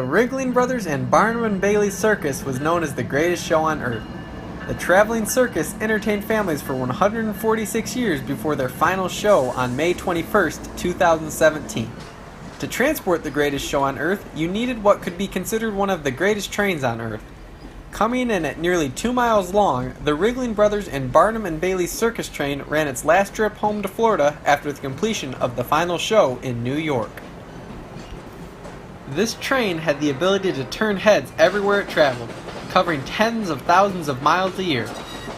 Ringling Brothers and Barnum and Bailey Circus was known as the greatest show on earth. The traveling circus entertained families for 146 years before their final show on May 21st, 2017. To transport the greatest show on earth, you needed what could be considered one of the greatest trains on earth. Coming in at nearly 2 miles long, the Ringling Brothers and Barnum and Bailey Circus train ran its last trip home to Florida after the completion of the final show in New York. This train had the ability to turn heads everywhere it traveled, covering tens of thousands of miles a year.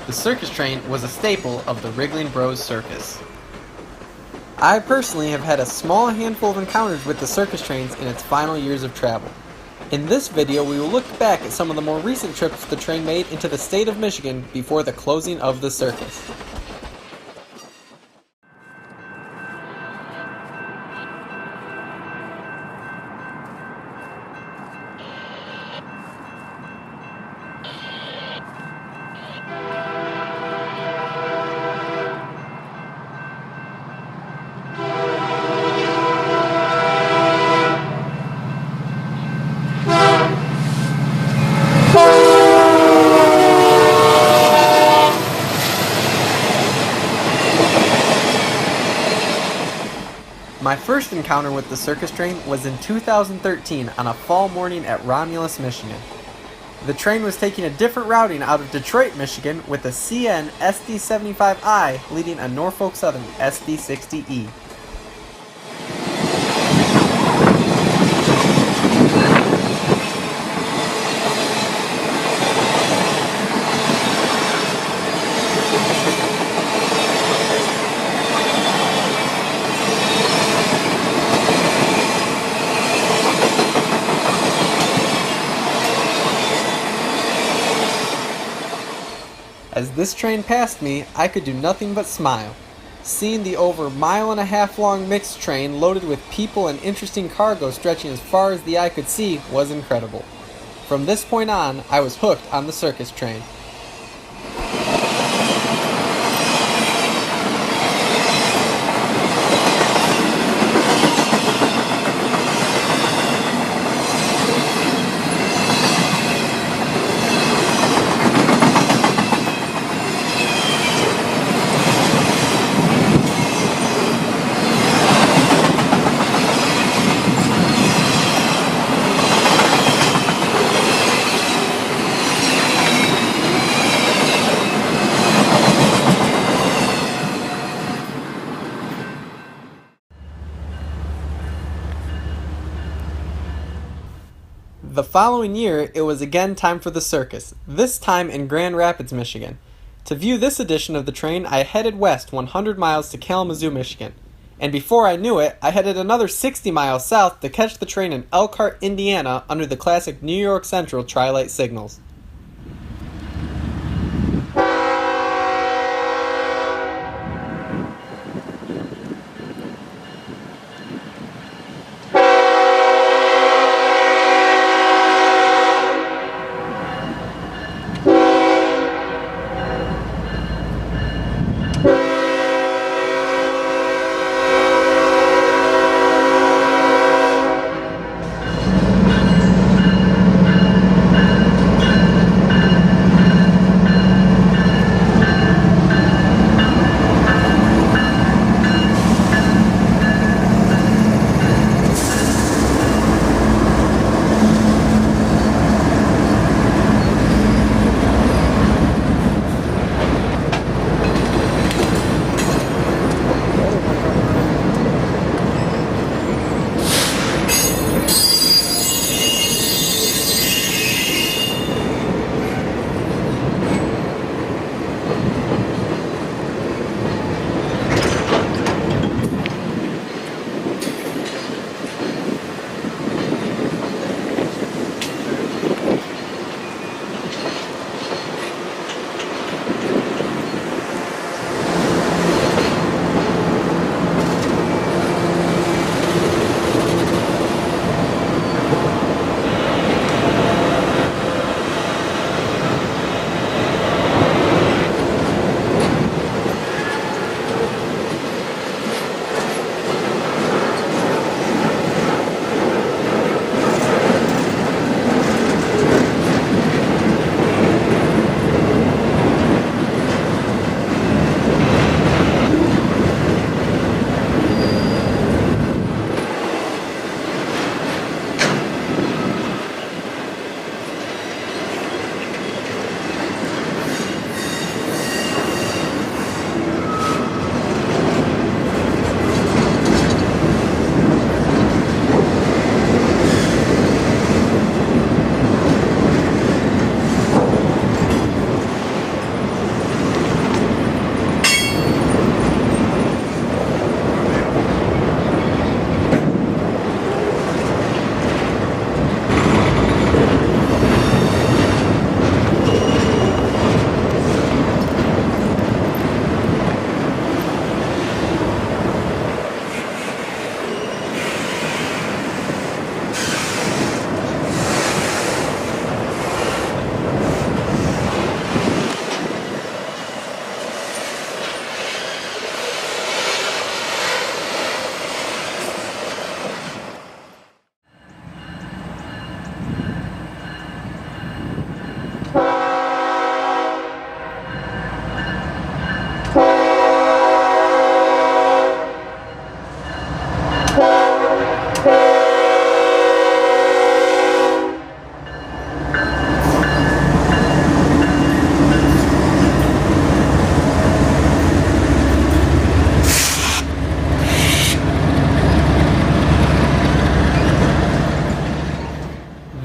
The circus train was a staple of the Ringling Bros Circus. I personally have had a small handful of encounters with the circus trains in its final years of travel. In this video, we will look back at some of the more recent trips the train made into the state of Michigan before the closing of the circus. My first encounter with the circus train was in 2013 on a fall morning at Romulus, Michigan. The train was taking a different routing out of Detroit, Michigan with a CN SD75I leading a Norfolk Southern SD60E. As this train passed me, I could do nothing but smile. Seeing the over mile-and-a-half long mixed train loaded with people and interesting cargo stretching as far as the eye could see was incredible. From this point on, I was hooked on the circus train. The following year, it was again time for the circus, this time in Grand Rapids, Michigan. To view this edition of the train, I headed west 100 miles to Kalamazoo, Michigan. And before I knew it, I headed another 60 miles south to catch the train in Elkhart, Indiana under the classic New York Central tri-light signals.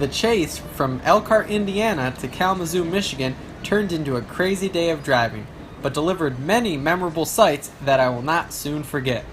The chase from Elkhart, Indiana to Kalamazoo, Michigan turned into a crazy day of driving, but delivered many memorable sights that I will not soon forget.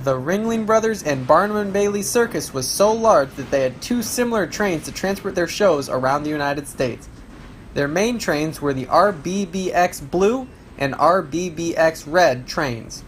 The Ringling Brothers and Barnum and Bailey Circus was so large that they had two similar trains to transport their shows around the United States. Their main trains were the RBBX Blue and RBBX Red trains.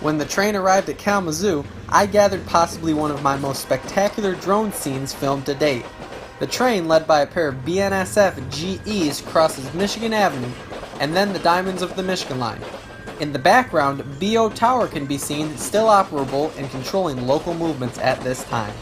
When the train arrived at Kalamazoo, I gathered possibly one of my most spectacular drone scenes filmed to date. The train, led by a pair of BNSF GEs, crosses Michigan Avenue, and then the Diamonds of the Michigan Line. In the background, BO Tower can be seen, still operable and controlling local movements at this time.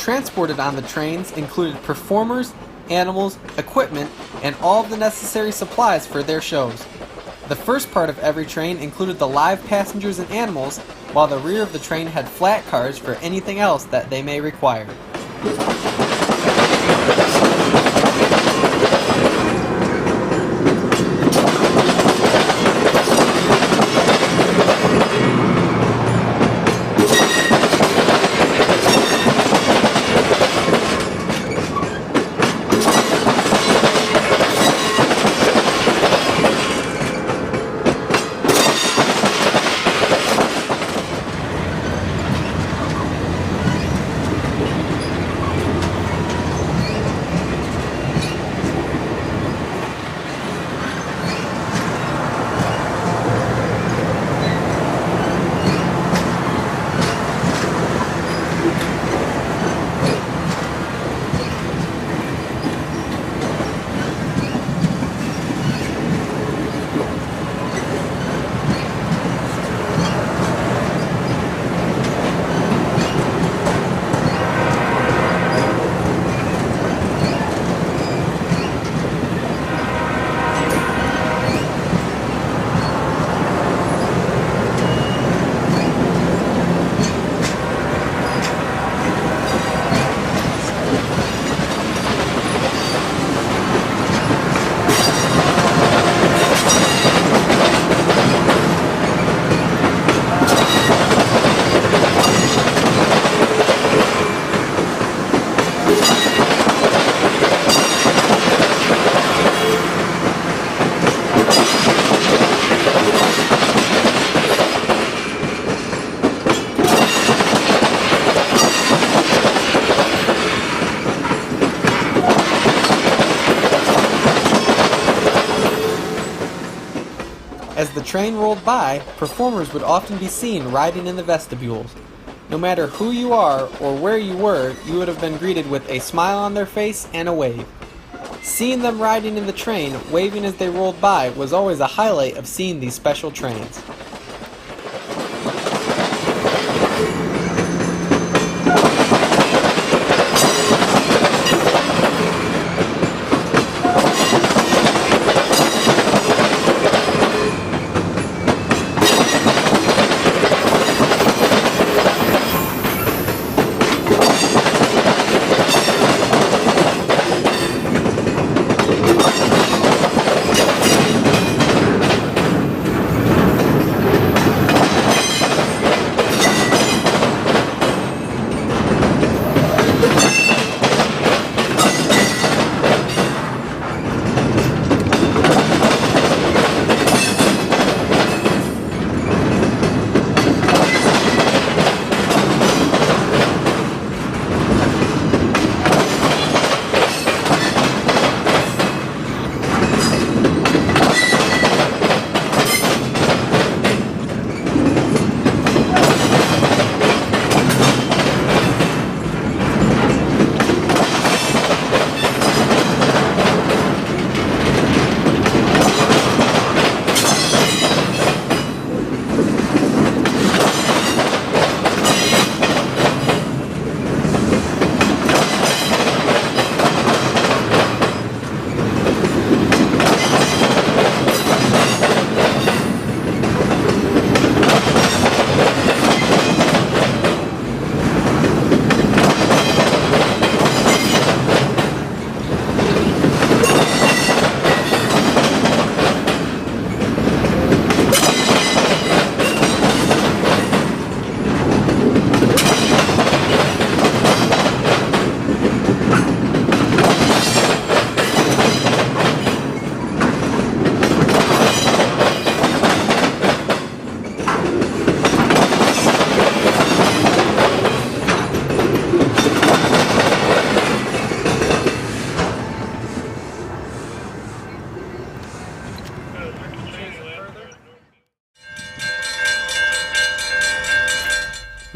Transported on the trains included performers, animals, equipment, and all of the necessary supplies for their shows. The first part of every train included the live passengers and animals, while the rear of the train had flat cars for anything else that they may require. train rolled by, performers would often be seen riding in the vestibules. No matter who you are or where you were, you would have been greeted with a smile on their face and a wave. Seeing them riding in the train, waving as they rolled by, was always a highlight of seeing these special trains.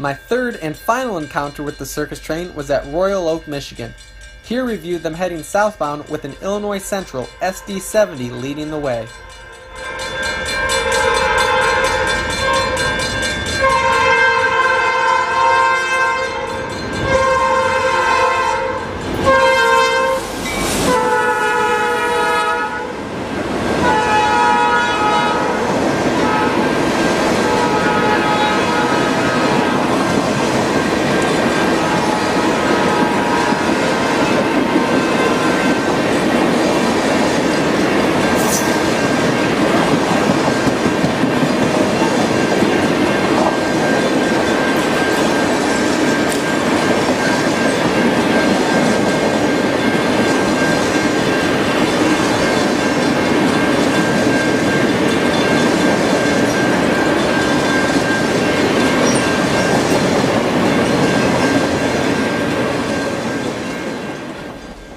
My third and final encounter with the circus train was at Royal Oak, Michigan. Here we viewed them heading southbound with an Illinois Central SD70 leading the way.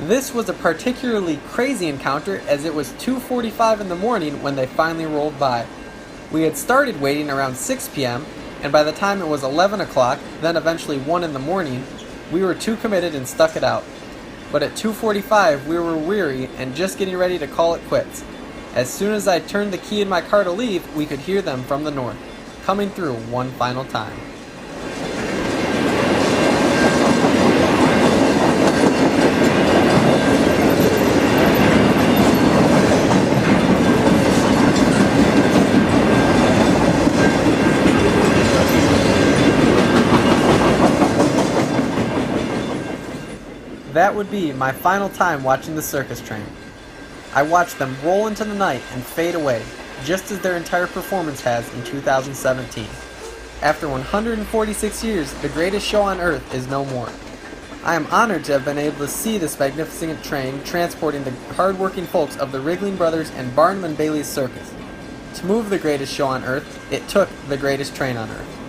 This was a particularly crazy encounter as it was 2:45 in the morning when they finally rolled by. We had started waiting around 6 p.m., and by the time it was 11 o'clock, then eventually 1 in the morning, we were too committed and stuck it out. But at 2:45 we were weary and just getting ready to call it quits. As soon as I turned the key in my car to leave, we could hear them from the north, coming through one final time. That would be my final time watching the circus train. I watched them roll into the night and fade away, just as their entire performance has in 2017. After 146 years, the greatest show on earth is no more. I am honored to have been able to see this magnificent train transporting the hard-working folks of the Ringling Brothers and Barnum and Bailey's Circus. To move the greatest show on earth, it took the greatest train on earth.